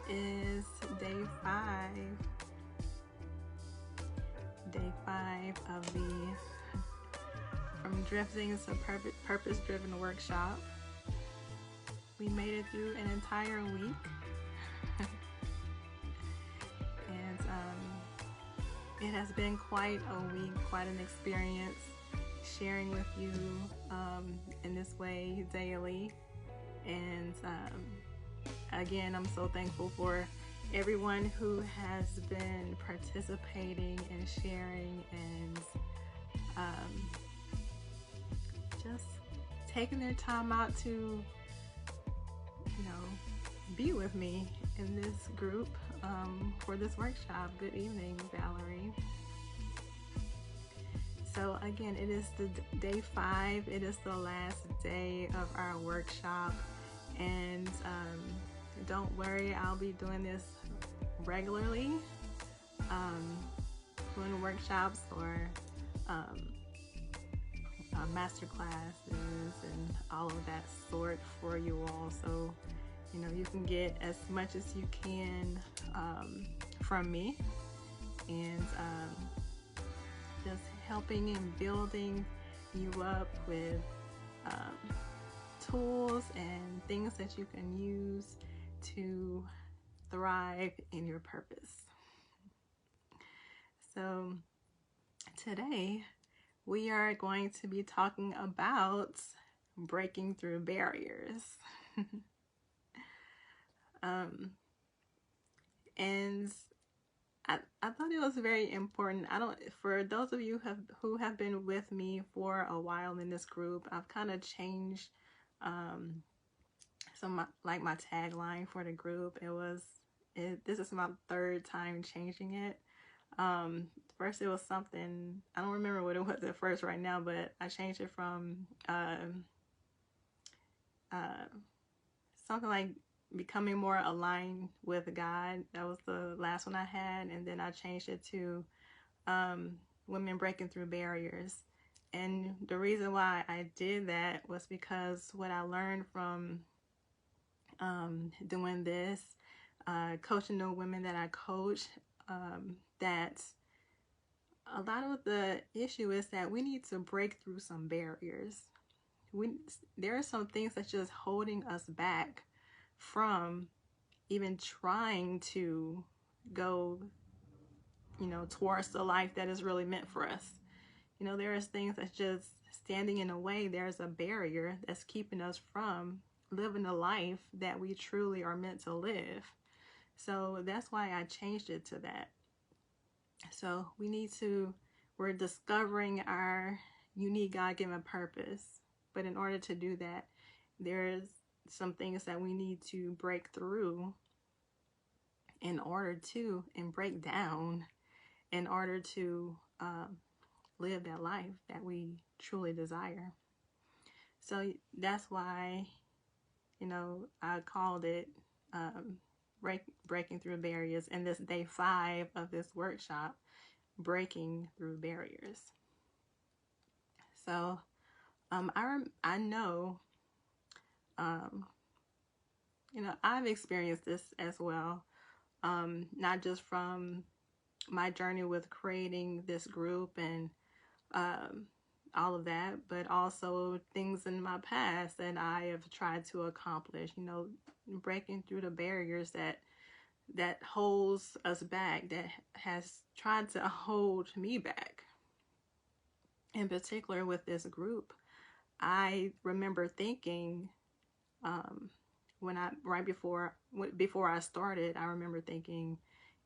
is day 5. Day 5 of the From Drifting to Purpose-Driven workshop. We made it through an entire week. And it has been quite a week, quite an experience sharing with you in this way daily. And again, I'm so thankful for everyone who has been participating and sharing and just taking their time out to, be with me in this group for this workshop. Good evening, Valerie. So again, it is the day 5. It is the last day of our workshop, and don't worry, I'll be doing this regularly, doing workshops or master classes and all of that sort for you all. So you can get as much as you can from me, and just helping and building you up with tools and things that you can use to thrive in your purpose. So today we are going to be talking about breaking through barriers. And I thought it was very important. For those of you who have been with me for a while in this group, I've kind of changed my tagline for the group. This is my 3rd time changing it. First it was something, I don't remember what it was at first right now, but I changed it from something like becoming more aligned with God. That was the last one I had, and then I changed it to women breaking through barriers. And the reason why I did that was because what I learned from doing this, coaching the women that I coach, that a lot of the issue is that we need to break through some barriers. There are some things that's just holding us back from even trying to go, towards the life that is really meant for us. There is things that's just standing in the way. There's a barrier that's keeping us from living the life that we truly are meant to live. So that's why I changed it to that. So we're discovering our unique God-given purpose. But in order to do that, there's some things that we need to break through and break down in order to live that life that we truly desire. So that's why, I called it breaking through barriers, and this day 5 of this workshop, breaking through barriers. So I know, I've experienced this as well, not just from my journey with creating this group and all of that, but also things in my past that I have tried to accomplish, breaking through the barriers that holds us back, that has tried to hold me back. In particular with this group, I remember thinking, before I started, I remember thinking,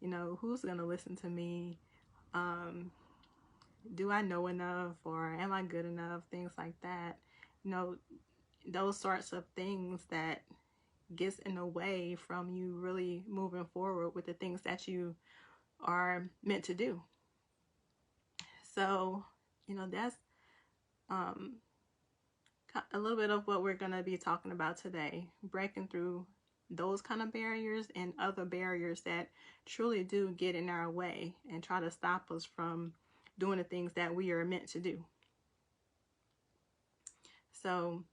who's gonna listen to me? Do I know enough, or am I good enough? Things like that. Those sorts of things that gets in the way from you really moving forward with the things that you are meant to do. So, that's a little bit of what we're going to be talking about today, breaking through those kind of barriers and other barriers that truly do get in our way and try to stop us from doing the things that we are meant to do. So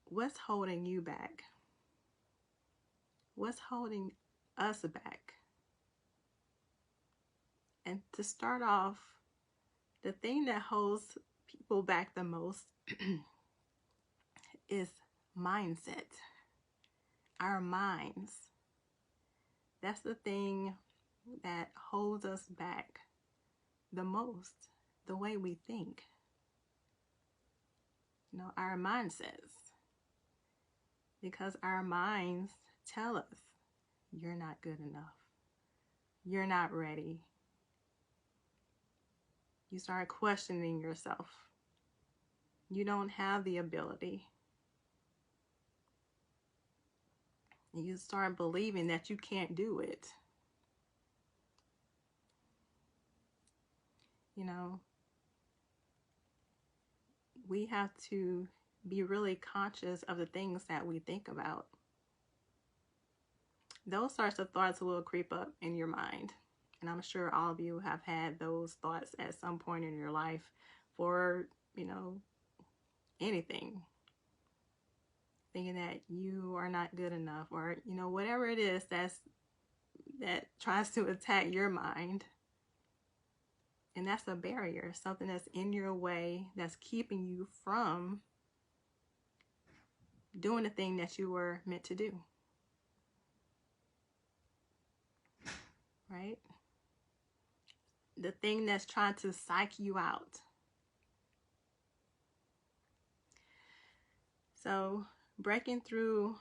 what's holding you back? What's holding us back? And to start off, the thing that holds people back the most is mindset. Our minds. That's the thing that holds us back the most. The way we think. Our mindsets. Because our minds tell us, you're not good enough. You're not ready. You start questioning yourself. You don't have the ability. And you start believing that you can't do it. We have to be really conscious of the things that we think about. Those sorts of thoughts will creep up in your mind. And I'm sure all of you have had those thoughts at some point in your life for, anything. Thinking that you are not good enough, or, whatever it is that tries to attack your mind. And that's a barrier, something that's in your way, that's keeping you from doing the thing that you were meant to do. Right? The thing that's trying to psych you out. So, breaking through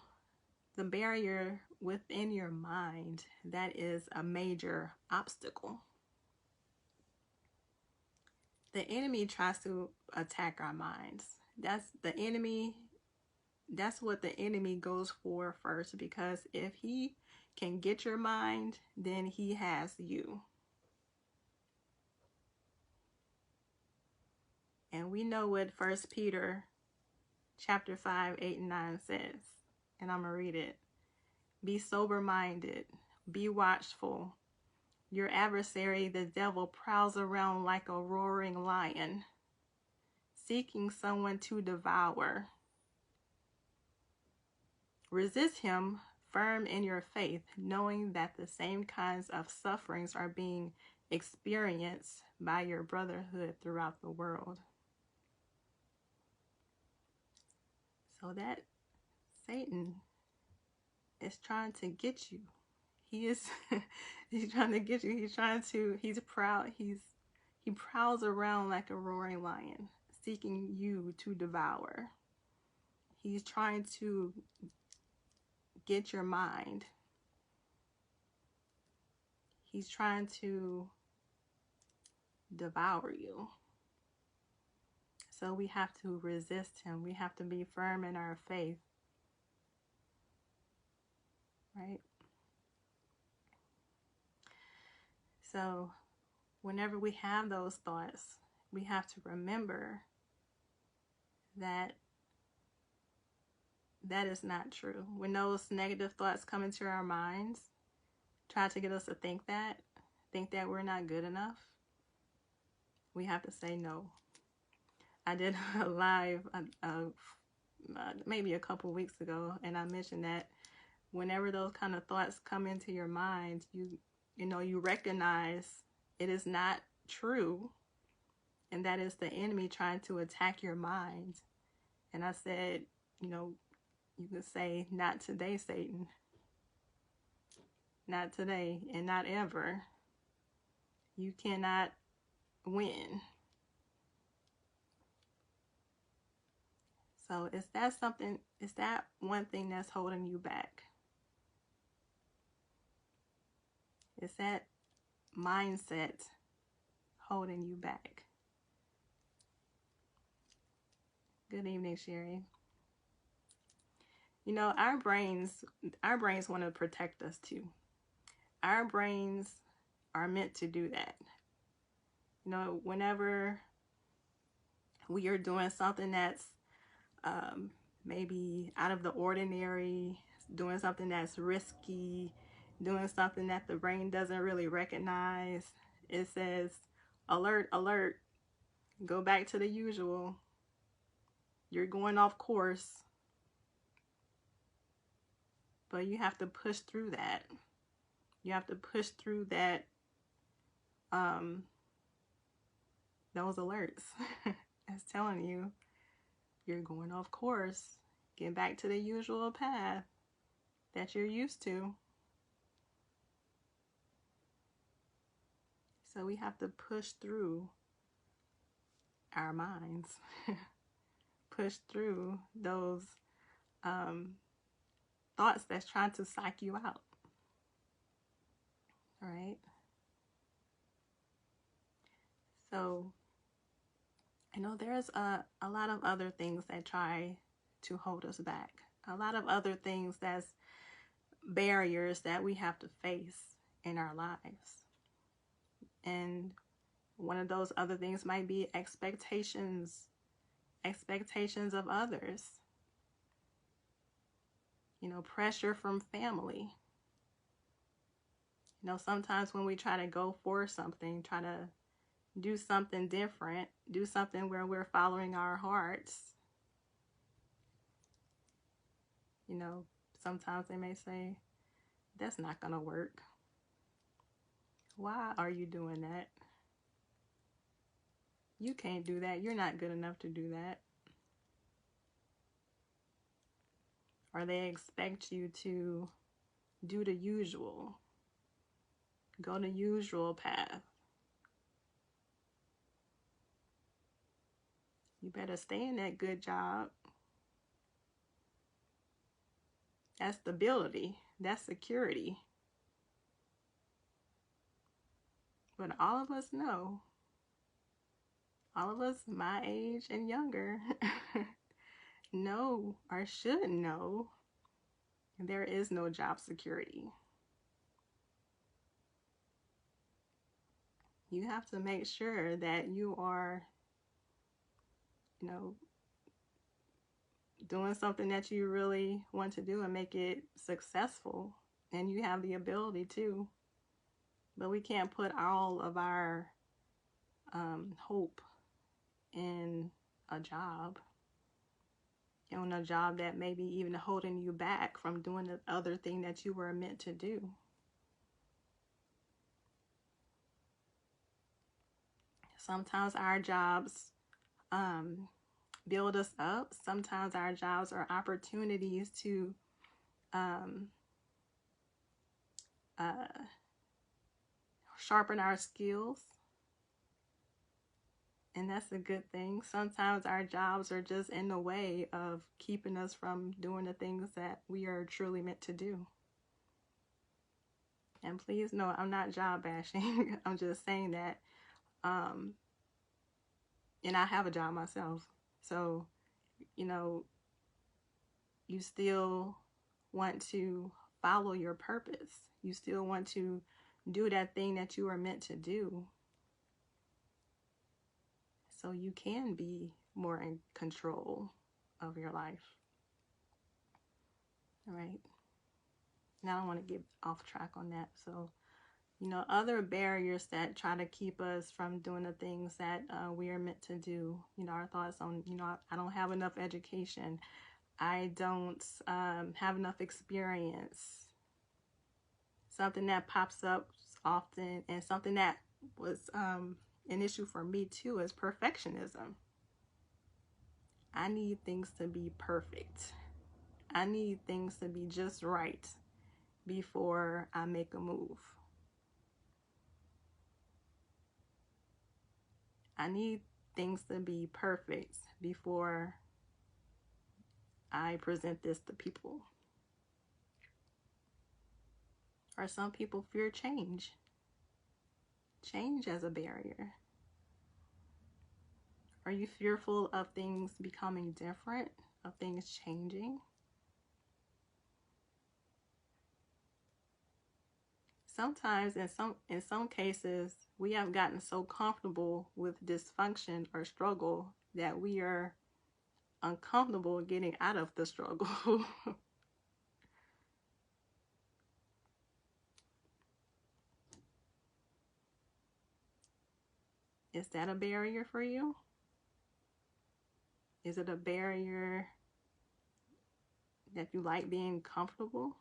the barrier within your mind, that is a major obstacle. The enemy tries to attack our minds. That's what the enemy goes for first, because if he can get your mind, then he has you. And we know what 1 Peter chapter 5, 8, and 9 says. And I'm going to read it. Be sober-minded. Be watchful. Your adversary, the devil, prowls around like a roaring lion, seeking someone to devour. Resist him, firm in your faith, knowing that the same kinds of sufferings are being experienced by your brotherhood throughout the world. So that Satan is trying to get you. He's trying to get you. He prowls around like a roaring lion, seeking you to devour. He's trying to get your mind. He's trying to devour you. So we have to resist him. We have to be firm in our faith. Right? So whenever we have those thoughts, we have to remember that that is not true. When those negative thoughts come into our minds, try to get us to think that we're not good enough, we have to say no. I did a live maybe a couple weeks ago, and I mentioned that whenever those kind of thoughts come into your mind, you recognize it is not true, and that is the enemy trying to attack your mind. And I said, you could say, not today, Satan. Not today, and not ever. You cannot win. So is that one thing that's holding you back? Is that mindset holding you back? Good evening, Sherry. Our brains want to protect us too. Our brains are meant to do that. Whenever we are doing something that's maybe out of the ordinary, doing something that's risky, doing something that the brain doesn't really recognize, it says, alert, alert, go back to the usual. You're going off course. But you have to push through that. You have to push through that, those alerts. It's telling you you're going off course. Get back to the usual path that you're used to. So we have to push through our minds, push through those thoughts that's trying to psych you out. All right. So I know there's a lot of other things that try to hold us back. A lot of other things that's barriers that we have to face in our lives. And one of those other things might be expectations of others. Pressure from family. Sometimes when we try to go for something, try to do something different, do something where we're following our hearts, sometimes they may say, that's not going to work. Why are you doing that? You can't do that. You're not good enough to do that. Or they expect you to do the usual, go the usual path. You better stay in that good job. That's stability. That's security. But all of us know, all of us my age and younger, know or should know there is no job security. You have to make sure that you are, doing something that you really want to do and make it successful. And you have the ability to. But we can't put all of our hope in a job. On a job that may be even holding you back from doing the other thing that you were meant to do. Sometimes our jobs build us up. Sometimes our jobs are opportunities to sharpen our skills. And that's a good thing. Sometimes our jobs are just in the way of keeping us from doing the things that we are truly meant to do. And please know, I'm not job bashing. I'm just saying that. And I have a job myself. So, you still want to follow your purpose. You still want to do that thing that you are meant to do. So you can be more in control of your life. All right. Now I don't want to get off track on that. So, other barriers that try to keep us from doing the things that we are meant to do. Our thoughts on, I don't have enough education. I don't have enough experience. Something that pops up often, and something that was an issue for me too, is perfectionism. I need things to be perfect. I need things to be just right before I make a move. I need things to be perfect before I present this to people. Or some people fear change. Change as a barrier. Are you fearful of things becoming different, of things changing? Sometimes, in some cases, we have gotten so comfortable with dysfunction or struggle that we are uncomfortable getting out of the struggle. Is that a barrier for you? Is it a barrier that you like being comfortable?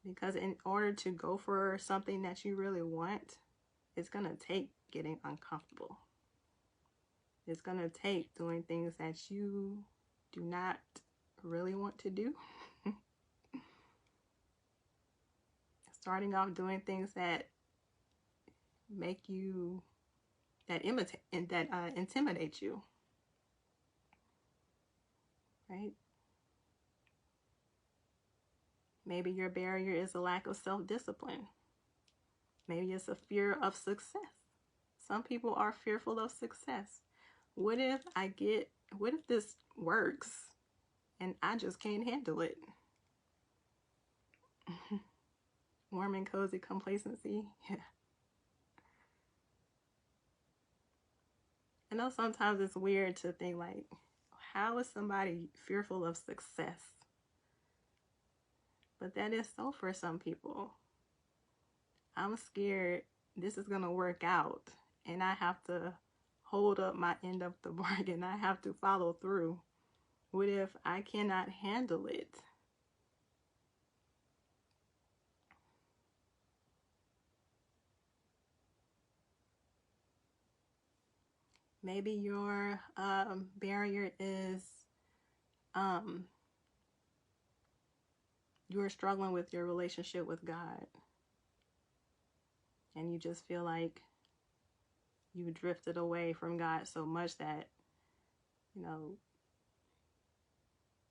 Because in order to go for something that you really want, it's going to take getting uncomfortable. It's going to take doing things that you do not really want to do. Starting off doing things that make you, that imitate and that intimidate you, right? Maybe your barrier is a lack of self-discipline. Maybe it's a fear of success. Some people are fearful of success. What if this works and I just can't handle it? Warm and cozy complacency. Yeah. I know sometimes it's weird to think like, how is somebody fearful of success? But that is so for some people. I'm scared this is going to work out and I have to hold up my end of the bargain. I have to follow through. What if I cannot handle it? Maybe your barrier is you're struggling with your relationship with God. And you just feel like you drifted away from God so much that,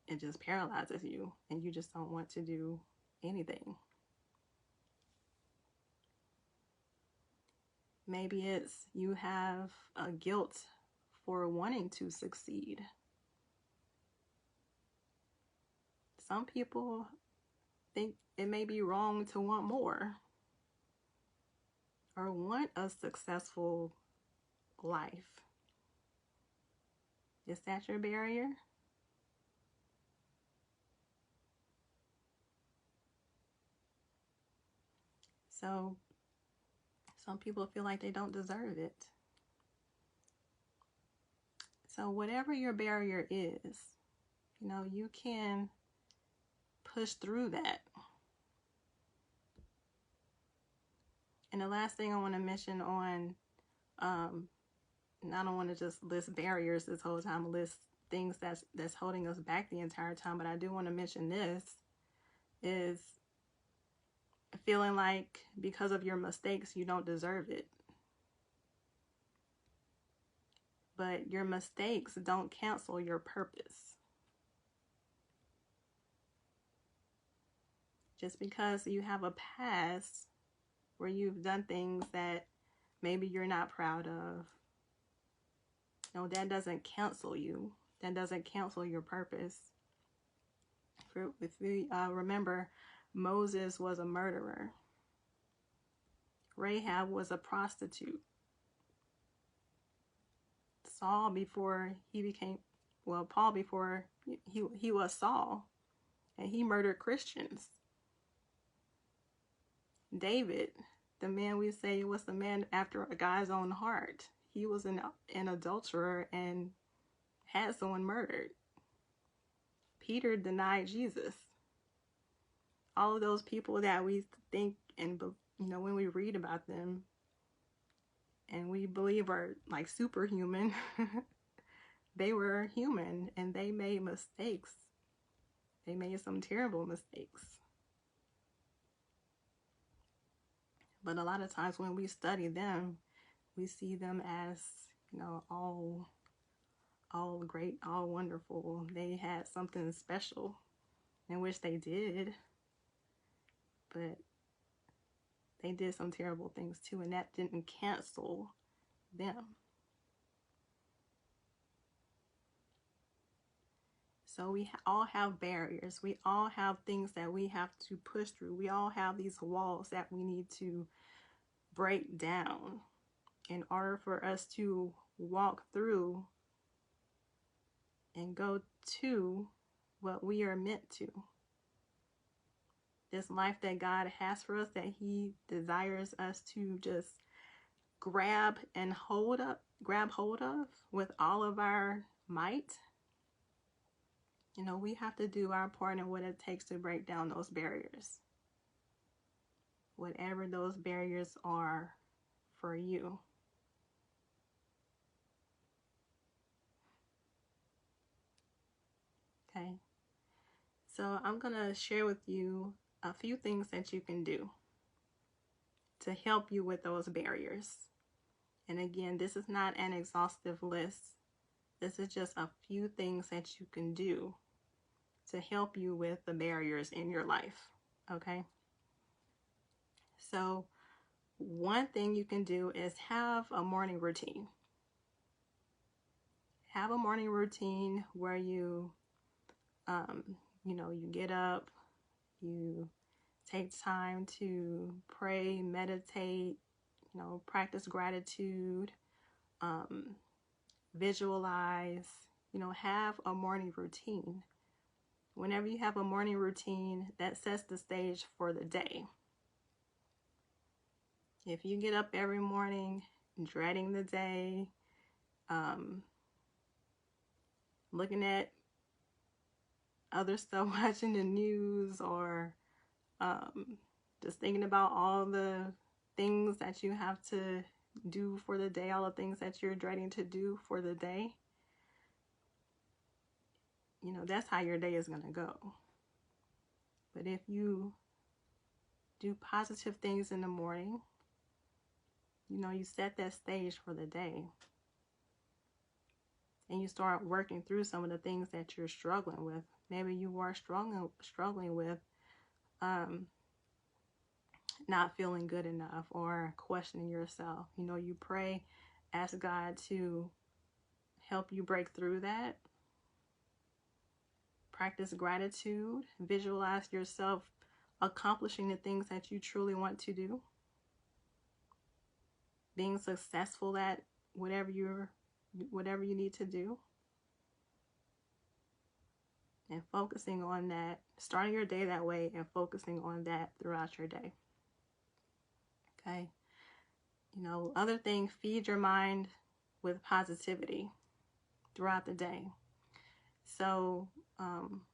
it just paralyzes you and you just don't want to do anything. Maybe it's you have a guilt for wanting to succeed. Some people think it may be wrong to want more or want a successful life. Is that your barrier? So some people feel like they don't deserve it. So whatever your barrier is, you can push through that. And the last thing I want to mention on, and I don't want to just list barriers this whole time, list things that's holding us back the entire time, but I do want to mention this, is feeling like because of your mistakes, you don't deserve it. But your mistakes don't cancel your purpose. Just because you have a past where you've done things that maybe you're not proud of, that doesn't cancel you. That doesn't cancel your purpose. If we remember, Moses was a murderer. Rahab was a prostitute. Paul before he was Saul, and he murdered Christians. David, the man we say was the man after a guy's own heart, he was an adulterer and had someone murdered. Peter denied Jesus. All of those people that we think and when we read about them and we believe are like superhuman, they were human and they made mistakes. They made some terrible mistakes. But a lot of times when we study them, we see them as, all great, all wonderful. They had something special, in which they did, but they did some terrible things too, and that didn't cancel them. So we all have barriers. We all have things that we have to push through. We all have these walls that we need to break down in order for us to walk through and go to what we are meant to. This life that God has for us, that He desires us to just grab hold of with all of our might. We have to do our part in what it takes to break down those barriers. whatever those barriers are for you. Okay. So I'm going to share with you a few things that you can do to help you with those barriers. And again, this is not an exhaustive list. This is just a few things that you can do to help you with the barriers in your life. Okay. So one thing you can do is have a morning routine. Have a morning routine where you you get up, you take time to pray, meditate, practice gratitude, visualize, have a morning routine. Whenever you have a morning routine, that sets the stage for the day. If you get up every morning dreading the day, looking at other stuff, watching the news, or just thinking about all the things that you have to do for the day, all the things that you're dreading to do for the day, that's how your day is going to go. But if you do positive things in the morning, you set that stage for the day. And you start working through some of the things that you're struggling with. Maybe you are struggling with not feeling good enough or questioning yourself. You pray, ask God to help you break through that. Practice gratitude. Visualize yourself accomplishing the things that you truly want to do. Being successful at whatever you need to do. And focusing on that, starting your day that way and focusing on that throughout your day. Okay. Other thing, feed your mind with positivity throughout the day. So,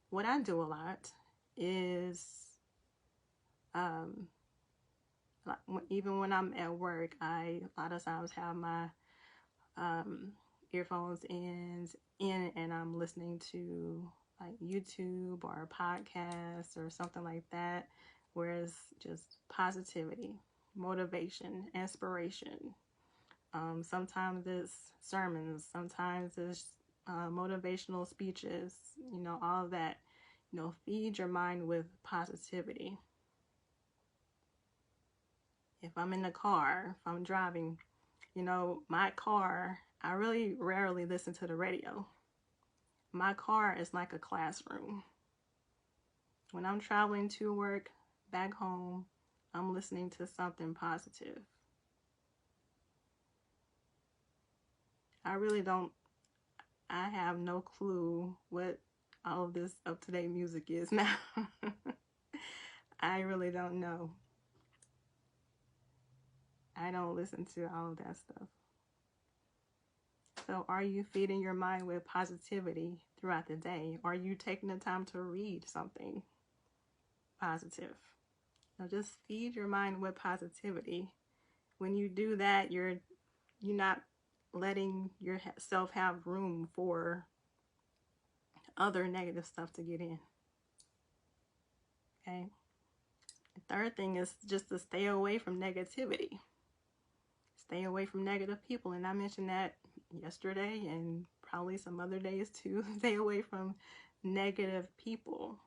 what I do a lot is, even when I'm at work, I a lot of times have my earphones in and I'm listening to like YouTube or a podcast or something like that, where it's just positivity, motivation, inspiration. Sometimes it's sermons, sometimes it's motivational speeches, all of that. Feed your mind with positivity. If I'm in the car, if I'm driving, my car, I really rarely listen to the radio. My car is like a classroom. When I'm traveling to work, back home, I'm listening to something positive. I have no clue what all of this up-to-date music is now. I really don't know. I don't listen to all of that stuff. So are you feeding your mind with positivity throughout the day? Are you taking the time to read something positive? Just feed your mind with positivity. When you do that, you're not letting yourself have room for other negative stuff to get in. Okay. The third thing is just to stay away from negativity. Stay away from negative people. And I mentioned that yesterday and probably some other days too. Stay away from negative people.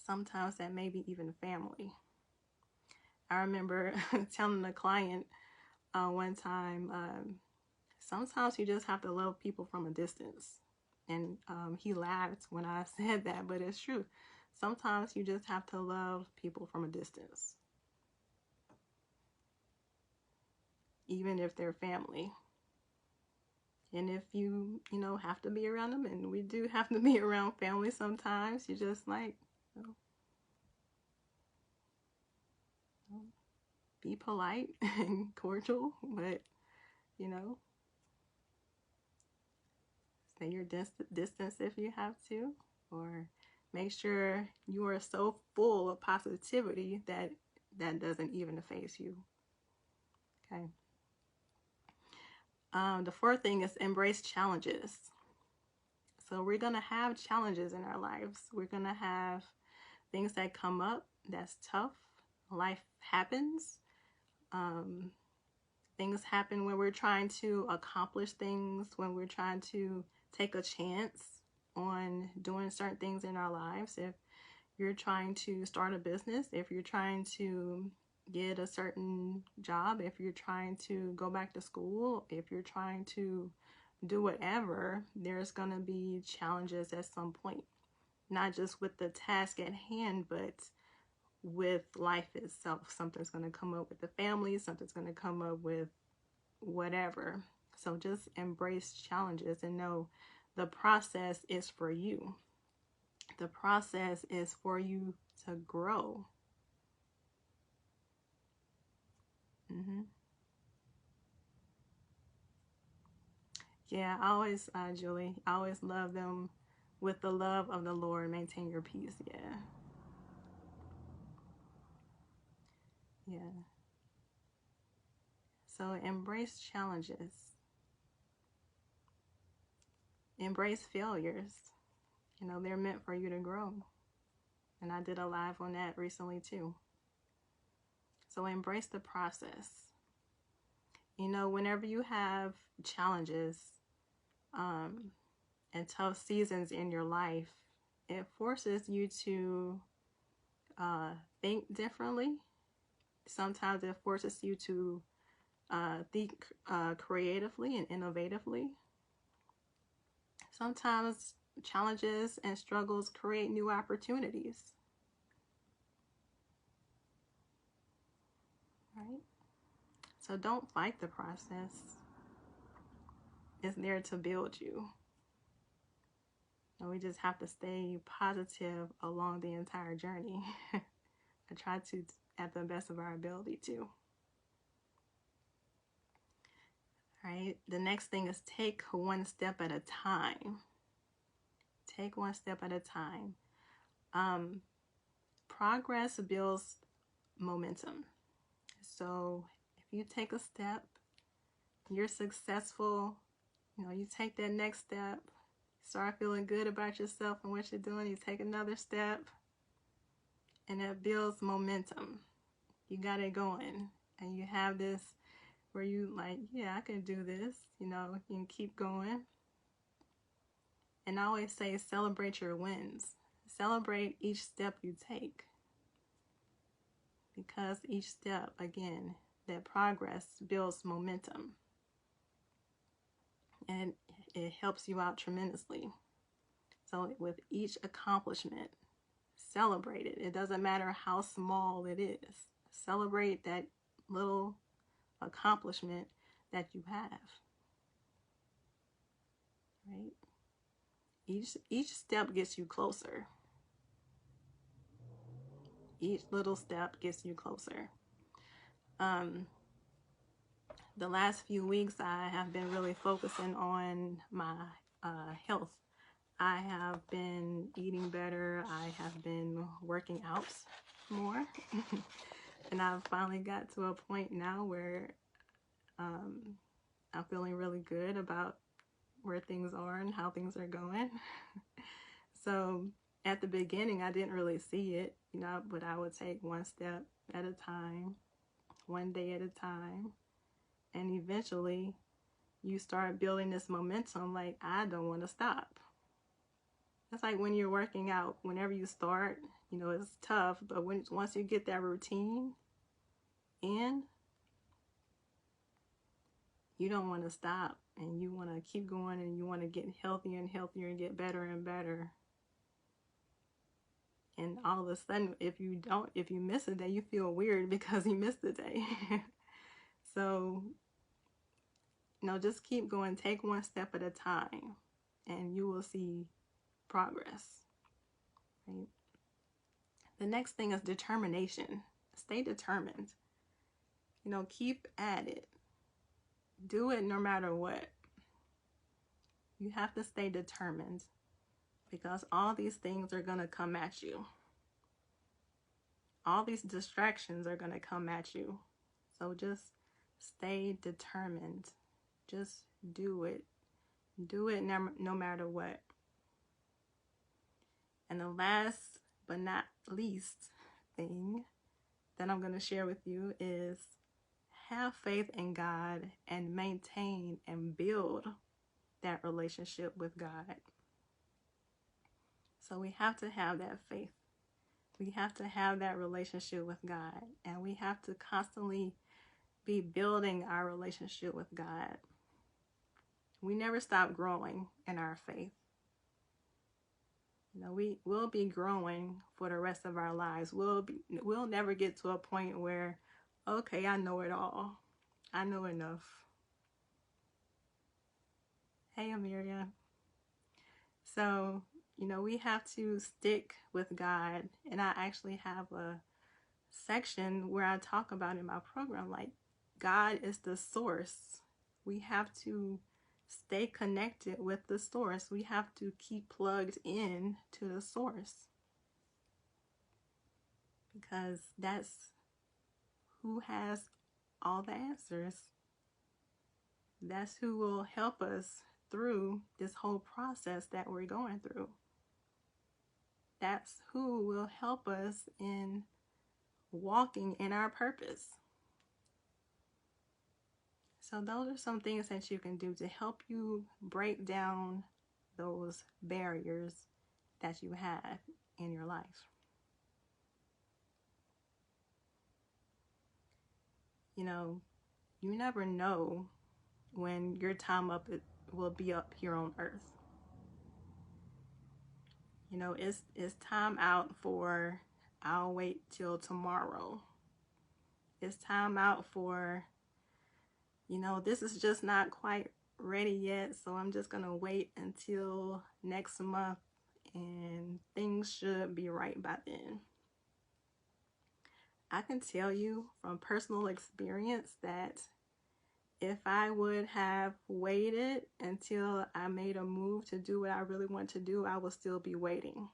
Sometimes that may be even family. I remember telling a client one time, sometimes you just have to love people from a distance. And he laughed when I said that, but it's true. Sometimes you just have to love people from a distance. Even if they're family. And if you have to be around them, and we do have to be around family sometimes, you just be polite and cordial, but stay your distance if you have to, or Make sure you are so full of positivity that that doesn't even phase you. Okay. The fourth thing is embrace challenges. So we're going to have challenges in our lives. We're going to have things that come up that's tough. Life happens. Um, things happen when we're trying to accomplish things, when we're trying to take a chance on doing certain things in our lives. If you're trying to start a business, if you're trying to get a certain job, if you're trying to go back to school, if you're trying to do whatever, there's going to be challenges at some point. Not just with the task at hand, but with life itself. Something's going to come up with the family, something's going to come up with whatever. So just embrace challenges and know the process is for you. The process is for you to grow. Mm-hmm. Yeah, I always, Julie, I always love them with the love of the Lord. Maintain your peace. Yeah. Yeah. So embrace challenges. Embrace failures. You know, they're meant for you to grow. And I did a live on that recently too. So embrace the process. You know, whenever you have challenges and tough seasons in your life, it forces you to think differently. Sometimes it forces you to think creatively and innovatively. Sometimes challenges and struggles create new opportunities. Right? So don't fight the process. It's there to build you. And we just have to stay positive along the entire journey. I try to at the best of our ability to. All right. The next thing is take one step at a time. Take one step at a time. Progress builds momentum. So if you take a step, you're successful. You know, you take that next step, start feeling good about yourself and what you're doing. You take another step, and it builds momentum. You got it going, and you have this where you like, yeah, I can do this. You know, you can keep going. And I always say, celebrate your wins. Celebrate each step you take. Because each step, again, that progress builds momentum. And it helps you out tremendously. So with each accomplishment, celebrate it. It doesn't matter how small it is. Celebrate that little accomplishment that you have. Right? Each step gets you closer. Each little step gets you closer. The last few weeks, I have been really focusing on my health. I have been eating better. I have been working out more. And I've finally got to a point now where I'm feeling really good about where things are and how things are going. So at the beginning, I didn't really see it, you know, but I would take one step at a time, one day at a time. And eventually you start building this momentum like, I don't want to stop. That's like when you're working out, whenever you start, you know, it's tough, but once you get that routine in, you don't want to stop, and you want to keep going, and you want to get healthier and healthier and get better and better. And all of a sudden, if you miss a day, you feel weird because you missed a day. So, you know, just keep going. Take one step at a time, and you will see progress. Right? The next thing is determination. Stay determined. You know, keep at it. Do it no matter what. You have to stay determined. because all these things are going to come at you. All these distractions are going to come at you. So just stay determined. Just do it. Do it no matter what. And the last but not least thing that I'm going to share with you is have faith in God and maintain and build that relationship with God. So we have to have that faith. We have to have that relationship with God, and we have to constantly be building our relationship with God. We never stop growing in our faith. We will be growing for the rest of our lives. We'll never get to a point where, okay, I know it all. I know enough. Hey, Amelia. So, we have to stick with God. And I actually have a section where I talk about in my program, like, God is the source. We have to stay connected with the source. We have to keep plugged in to the source, because that's who has all the answers. That's who will help us through this whole process that we're going through. That's who will help us in walking in our purpose. So those are some things that you can do to help you break down those barriers that you have in your life. You never know when your time up will be up here on earth. It's time out for I'll wait till tomorrow. It's time out for this is just not quite ready yet, so I'm just gonna wait until next month and things should be right by then. I can tell you from personal experience that if I would have waited until I made a move to do what I really want to do, I would still be waiting.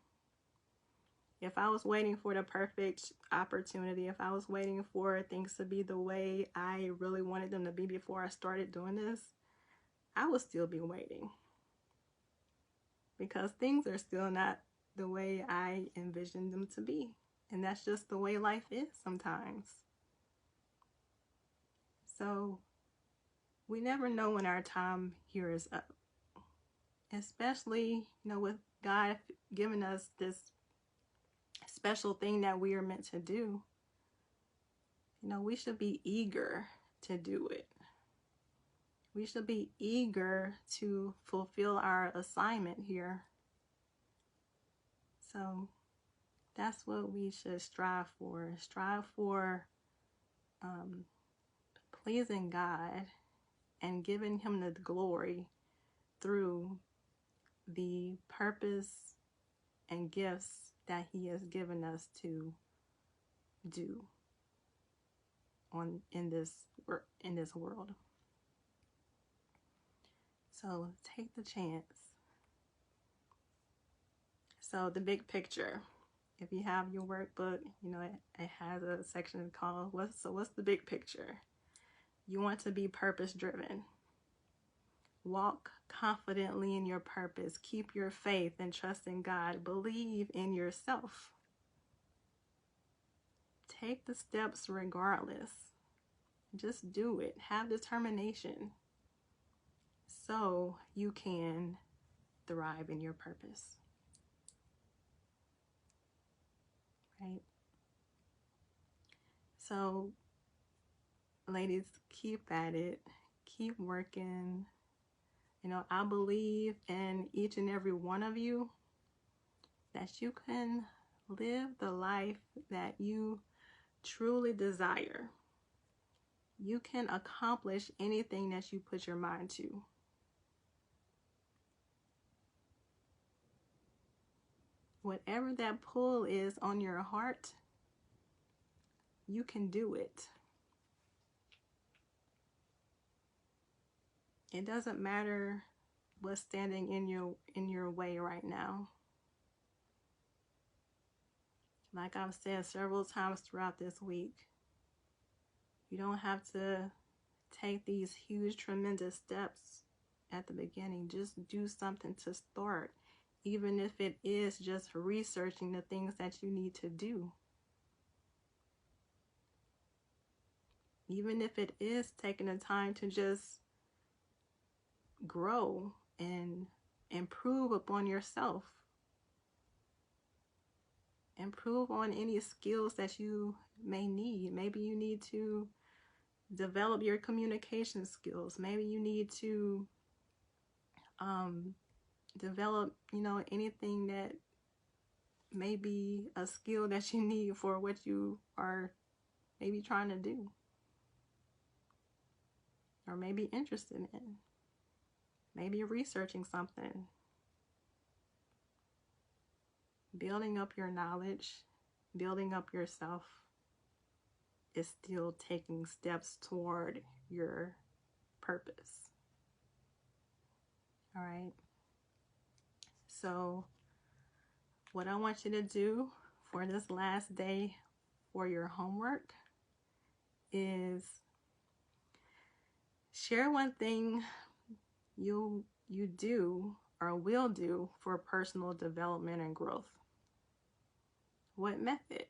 If I was waiting for the perfect opportunity, if I was waiting for things to be the way I really wanted them to be before I started doing this, I would still be waiting, because things are still not the way I envisioned them to be. And that's just the way life is sometimes. So we never know when our time here is up, especially, with God giving us this special thing that we are meant to do. We should be eager to do it. We should be eager to fulfill our assignment here. So that's what we should strive for. Strive for pleasing God and giving Him the glory through the purpose and gifts that He has given us to do in this world. So take the chance. So the big picture. If you have your workbook, it has a section called what's the big picture? You want to be purpose driven. Walk confidently in your purpose. Keep your faith and trust in God. Believe in yourself. Take the steps regardless. Just do it. Have determination so you can thrive in your purpose. Right? So, ladies, keep at it. Keep working. I believe in each and every one of you that you can live the life that you truly desire. You can accomplish anything that you put your mind to. Whatever that pull is on your heart, you can do it. It doesn't matter what's standing in your way right now. Like I've said several times throughout this week, you don't have to take these huge, tremendous steps at the beginning. Just do something to start, even if it is just researching the things that you need to do. Even if it is taking the time to just grow and improve upon yourself. Improve on any skills that you may need. Maybe you need to develop your communication skills. Maybe you need to develop, anything that may be a skill that you need for what you are maybe trying to do or maybe interested in. Maybe researching something. Building up your knowledge, building up yourself is still taking steps toward your purpose. All right. So what I want you to do for this last day for your homework is share one thing you do or will do for personal development and growth. What method?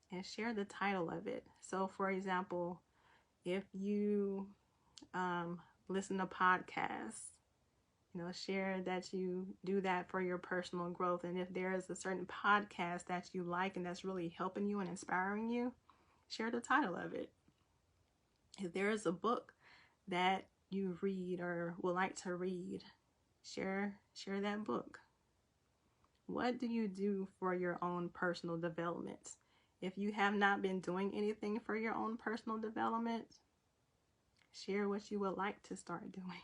And share the title of it. So for example, if you listen to podcasts, share that you do that for your personal growth. And if there is a certain podcast that you like and that's really helping you and inspiring you, share the title of it. If there is a book that you read or would like to read, share that book. What do you do for your own personal development? If you have not been doing anything for your own personal development, share what you would like to start doing.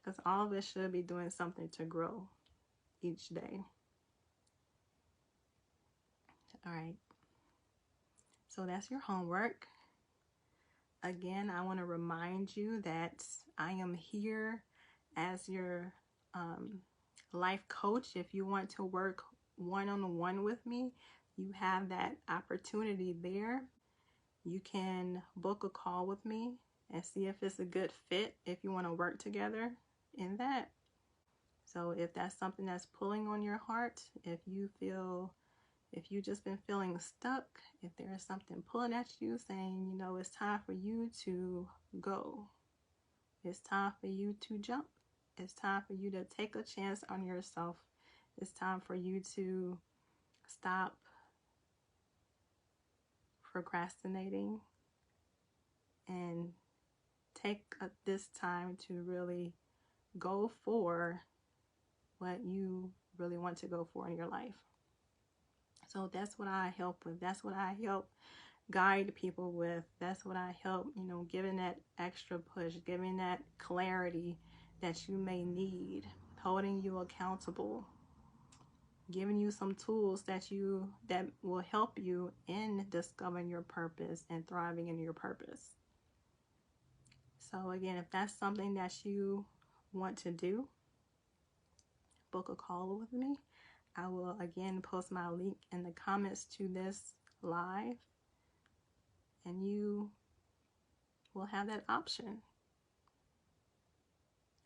Because all of us should be doing something to grow each day. All right. So that's your homework. Again, I want to remind you that I am here as your life coach. If you want to work one-on-one with me, you have that opportunity there. You can book a call with me and see if it's a good fit, if you want to work together in that. So if that's something that's pulling on your heart, if you've just been feeling stuck, if there is something pulling at you saying, it's time for you to go. It's time for you to jump. It's time for you to take a chance on yourself. It's time for you to stop procrastinating and take this time to really go for what you really want to go for in your life. So that's what I help with. That's what I help guide people with. That's what I help, giving that extra push, giving that clarity that you may need, holding you accountable, giving you some tools that will help you in discovering your purpose and thriving in your purpose. So again, if that's something that you want to do, book a call with me. I will again post my link in the comments to this live, and you will have that option.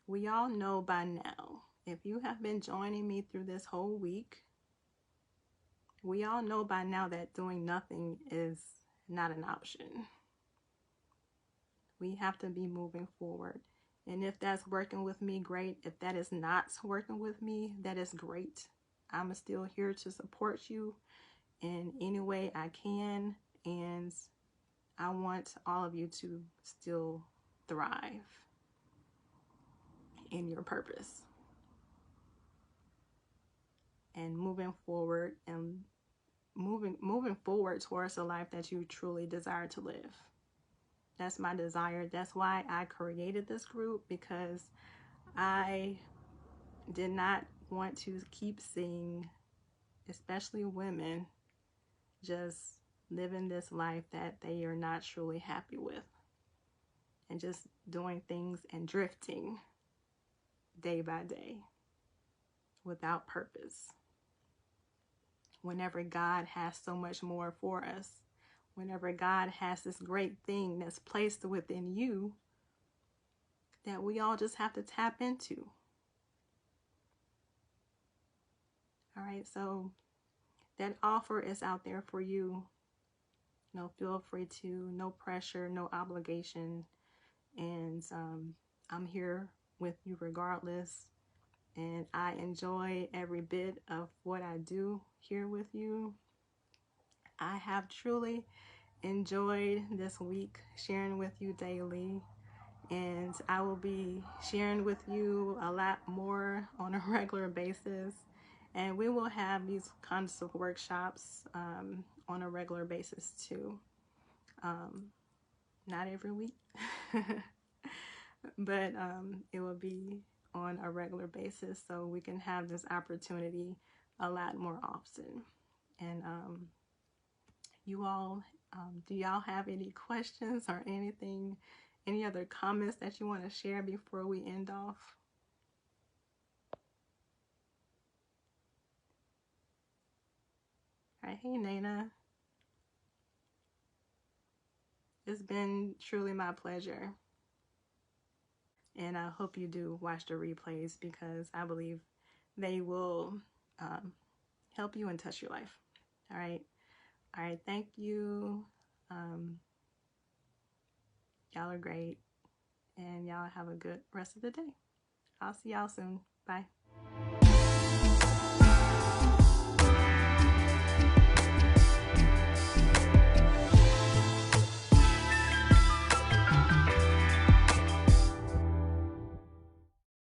We all know by now, if you have been joining me through this whole week, we all know by now that doing nothing is not an option. We have to be moving forward. And if that's working with me, great. If that is not working with me, that is great. I'm still here to support you in any way I can. And I want all of you to still thrive in your purpose and moving forward towards a life that you truly desire to live. That's my desire. That's why I created this group, because I did not want to keep seeing, especially women, just living this life that they are not truly happy with and just doing things and drifting day by day without purpose. Whenever God has so much more for us, whenever God has this great thing that's placed within you that we all just have to tap into. All right, so that offer is out there for you. Feel free to, no pressure, no obligation. And I'm here with you regardless. And I enjoy every bit of what I do here with you. I have truly enjoyed this week sharing with you daily. And I will be sharing with you a lot more on a regular basis. And we will have these kinds of workshops on a regular basis too. Not every week, but it will be on a regular basis so we can have this opportunity a lot more often. And you all, do y'all have any questions or anything, any other comments that you want to share before we end off? All right, hey Nana. It's been truly my pleasure. And I hope you do watch the replays because I believe they will help you and touch your life. All right. All right. Thank you. Y'all are great. And y'all have a good rest of the day. I'll see y'all soon. Bye.